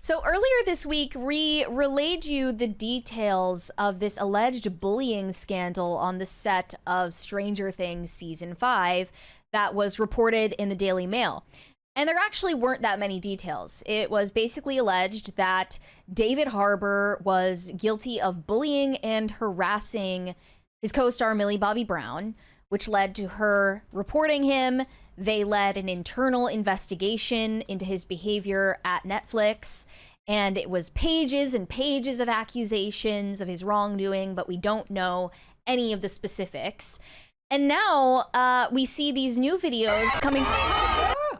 So earlier this week, we relayed you the details of this alleged bullying scandal on the set of Stranger Things Season 5 that was reported in the Daily Mail. And there actually weren't that many details. It was basically alleged that David Harbour was guilty of bullying and harassing his co-star Millie Bobby Brown, which led to her reporting him. They led an internal investigation into his behavior at Netflix, and it was pages and pages of accusations of his wrongdoing, but we don't know any of the specifics. And now we see these new videos coming.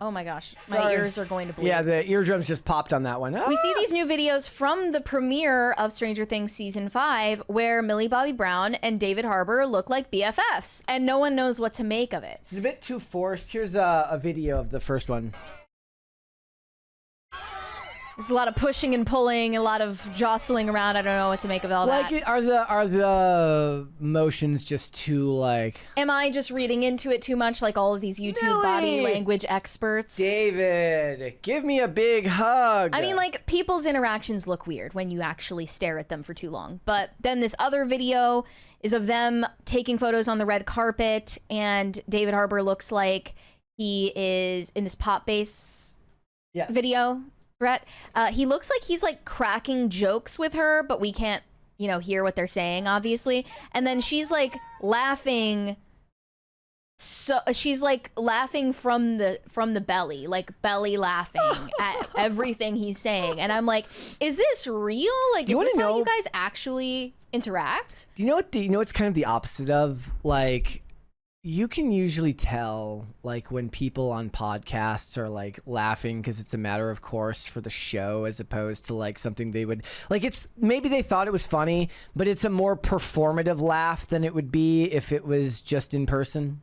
Oh my gosh, my ears are going to bleed. Yeah, the eardrums just popped on that one. We see these new videos from the premiere of Stranger Things Season 5 where Millie Bobby Brown and David Harbour look like BFFs, and no one knows what to make of it. It's a bit too forced. Here's a video of the first one. There's a lot of pushing and pulling, a lot of jostling around. I don't know what to make of all that. Are the motions just too like? Am I just reading into it too much, like all of these YouTube body language experts? David, give me a big hug. I mean, like, people's interactions look weird when you actually stare at them for too long. But then this other video is of them taking photos on the red carpet, and David Harbour looks like he is in this pop bass video. Brett, he looks like he's like cracking jokes with her, but we can't, you know, hear what they're saying, obviously. And then she's like laughing. So she's like laughing from the belly, like belly laughing at everything he's saying. And I'm like, is this real? Like, is this how you guys actually interact? Do you know what? You know what's kind of the opposite of, like, you can usually tell, like, when people on podcasts are like laughing because it's a matter of course for the show, as opposed to like something they would like. It's maybe they thought it was funny, but it's a more performative laugh than it would be if it was just in person.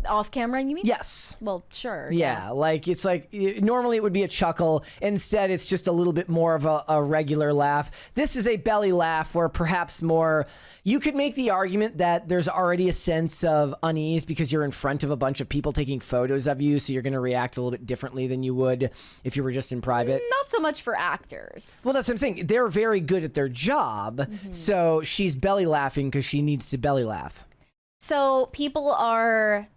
Off camera, you mean? Yes. Well, sure. Yeah, like it's like normally it would be a chuckle. Instead, it's just a little bit more of a regular laugh. This is a belly laugh where perhaps more, you could make the argument that there's already a sense of unease because you're in front of a bunch of people taking photos of you, so you're going to react a little bit differently than you would if you were just in private. Not so much for actors. Well, that's what I'm saying. They're very good at their job, so she's belly laughing because she needs to belly laugh. So people are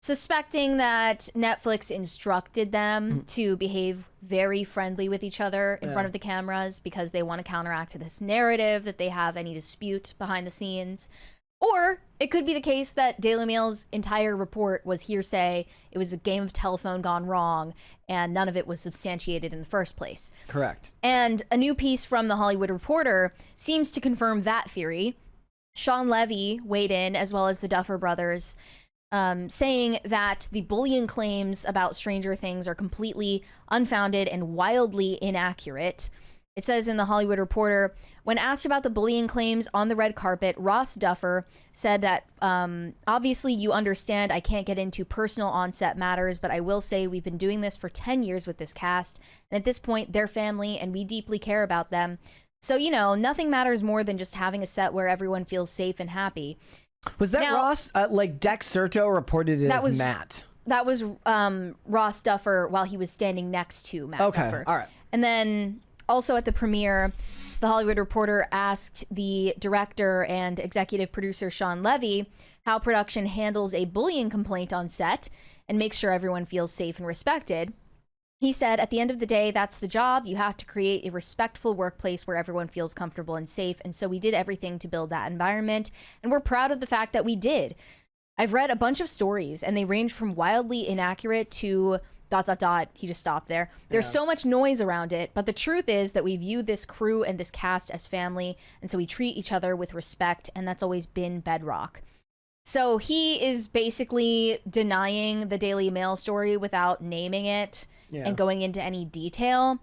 suspecting that Netflix instructed them to behave very friendly with each other in front of the cameras because they want to counteract this narrative that they have any dispute behind the scenes. Or it could be the case that Daily Mail's entire report was hearsay. It was a game of telephone gone wrong, and none of it was substantiated in the first place. Correct. And a new piece from The Hollywood Reporter seems to confirm that theory. Sean Levy weighed in, as well as the Duffer Brothers, saying that the bullying claims about Stranger Things are completely unfounded and wildly inaccurate. It says in The Hollywood Reporter, when asked about the bullying claims on the red carpet, Ross Duffer said that, obviously you understand I can't get into personal on-set matters, but I will say we've been doing this for 10 years with this cast, and at this point, they're family, and we deeply care about them. So, you know, nothing matters more than just having a set where everyone feels safe and happy. Was that now, Ross? Like, Dex Serto reported it as Matt. That was Ross Duffer while he was standing next to Matt Duffer. All right. And then also at the premiere, The Hollywood Reporter asked the director and executive producer Sean Levy how production handles a bullying complaint on set and makes sure everyone feels safe and respected. He said, at the end of the day, that's the job. You have to create a respectful workplace where everyone feels comfortable and safe. And so we did everything to build that environment. And we're proud of the fact that we did. I've read a bunch of stories and they range from wildly inaccurate to ... He just stopped there. There's so much noise around it. But the truth is that we view this crew and this cast as family. And so we treat each other with respect. And that's always been bedrock. So he is basically denying the Daily Mail story without naming it. And going into any detail.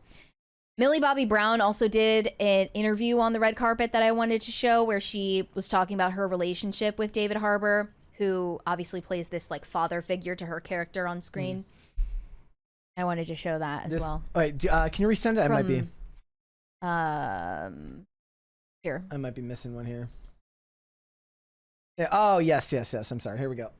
Millie Bobby Brown also did an interview on the red carpet that I wanted to show where she was talking about her relationship with David Harbour, who obviously plays this like father figure to her character on screen. I wanted to show that as well. Wait, can you resend it? I might be. Here. I might be missing one here. Yeah, oh, yes. I'm sorry. Here we go.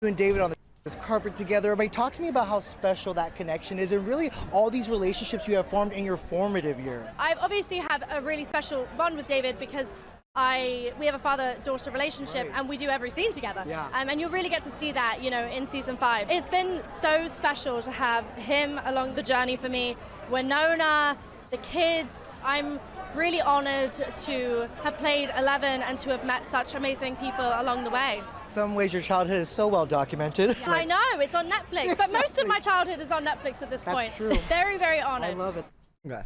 You and David on the this carpet together. Everybody, talk to me about how special that connection is and really all these relationships you have formed in your formative year. I obviously have a really special bond with David because we have a father-daughter relationship, and we do every scene together. Yeah. And you'll really get to see that, in season 5. It's been so special to have him along the journey for me. Winona, the kids. I'm really honored to have played 11 and to have met such amazing people along the way. In some ways, your childhood is so well documented. I know, it's on Netflix, but most of my childhood is on Netflix at this point. That's true. Very, very honored. I love it. Okay.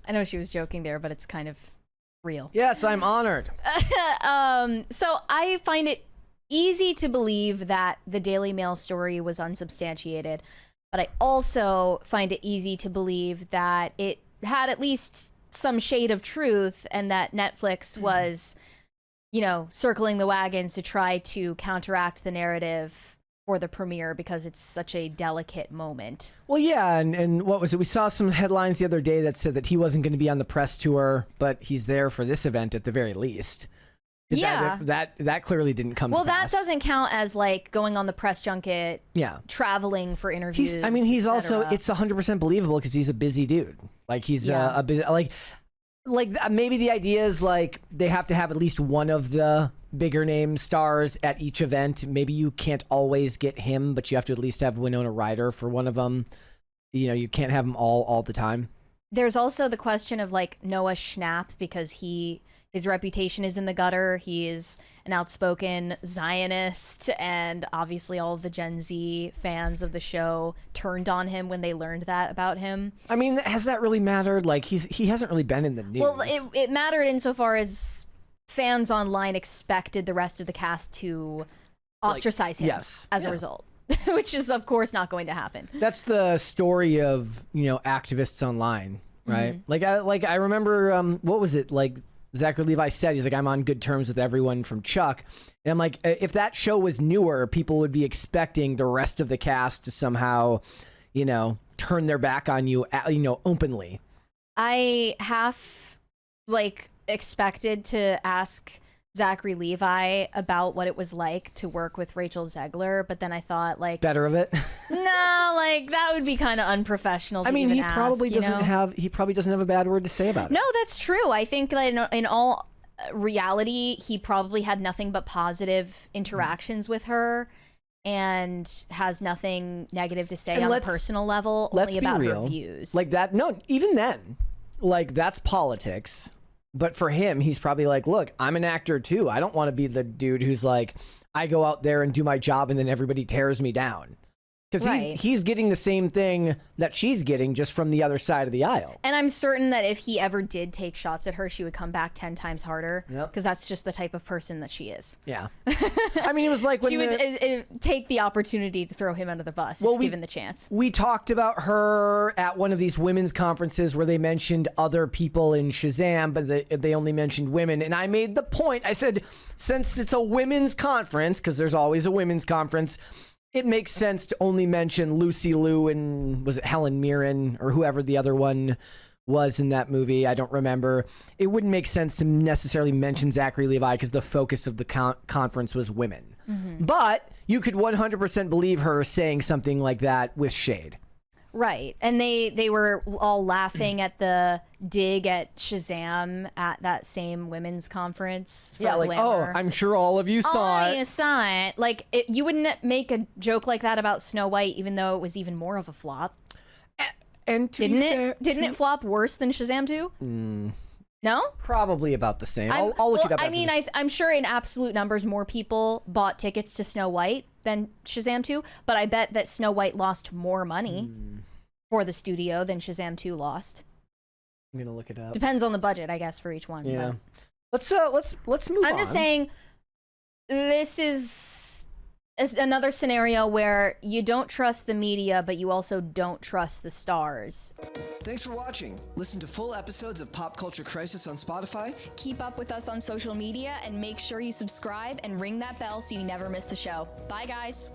I know she was joking there, but it's kind of real. Yes, I'm honored. So I find it easy to believe that the Daily Mail story was unsubstantiated, but I also find it easy to believe that it had at least some shade of truth and that Netflix was, circling the wagons to try to counteract the narrative for the premiere because it's such a delicate moment. Well, yeah, and what was it? We saw some headlines the other day that said that he wasn't going to be on the press tour, but he's there for this event at the very least. That clearly didn't come to pass. That doesn't count as like going on the press junket, traveling for interviews. He's also, it's 100% believable because he's a busy dude. Like he's a busy, maybe the idea is like they have to have at least one of the bigger name stars at each event. Maybe you can't always get him, but you have to at least have Winona Ryder for one of them. You can't have them all the time. There's also the question of like Noah Schnapp because his reputation is in the gutter. He is an outspoken Zionist, and obviously all of the Gen Z fans of the show turned on him when they learned that about him. I mean, has that really mattered? Like he hasn't really been in the news. Well, it mattered insofar as fans online expected the rest of the cast to ostracise him as a result, which is of course not going to happen. That's the story of activists online, right? Mm-hmm. I remember what was it like? Zachary Levi said, he's like, I'm on good terms with everyone from Chuck. And I'm like, if that show was newer, people would be expecting the rest of the cast to somehow, turn their back on you, openly. I half expected to ask Zachary Levi about what it was like to work with Rachel Zegler, but then I thought better of it. No, that would be kind of unprofessional to he ask, probably doesn't have a bad word to say about it. No, that's true. I think that in all reality, he probably had nothing but positive interactions with her and has nothing negative to say on a personal level, only about her views. Even then, that's politics. But for him, he's probably like, look, I'm an actor too. I don't want to be the dude who's like, I go out there and do my job and then everybody tears me down. Because he's getting the same thing that she's getting just from the other side of the aisle. And I'm certain that if he ever did take shots at her, she would come back 10 times harder. Because that's just the type of person that she is. Yeah. It was like when she would take the opportunity to throw him under the bus if given the chance. We talked about her at one of these women's conferences where they mentioned other people in Shazam, but they only mentioned women. And I made the point, I said, since it's a women's conference, because there's always a women's conference, it makes sense to only mention Lucy Liu and was it Helen Mirren or whoever the other one was in that movie. I don't remember. It wouldn't make sense to necessarily mention Zachary Levi because the focus of the conference was women. Mm-hmm. But you could 100% believe her saying something like that with shade. Right. And they were all laughing at the dig at Shazam at that same women's conference. For Glamour. I'm sure all of you saw it. You saw it. You wouldn't make a joke like that about Snow White, even though it was even more of a flop. And didn't it flop worse than Shazam 2? No? Probably about the same. I'll look it up. I'm sure in absolute numbers more people bought tickets to Snow White than Shazam 2, but I bet that Snow White lost more money for the studio than Shazam 2 lost. I'm gonna look it up. Depends on the budget, I guess, for each one. Yeah. But. Let's move on. I'm just saying this is another scenario where you don't trust the media, but you also don't trust the stars. Thanks for watching. Listen to full episodes of Pop Culture Crisis on Spotify. Keep up with us on social media and make sure you subscribe and ring that bell so you never miss the show. Bye, guys.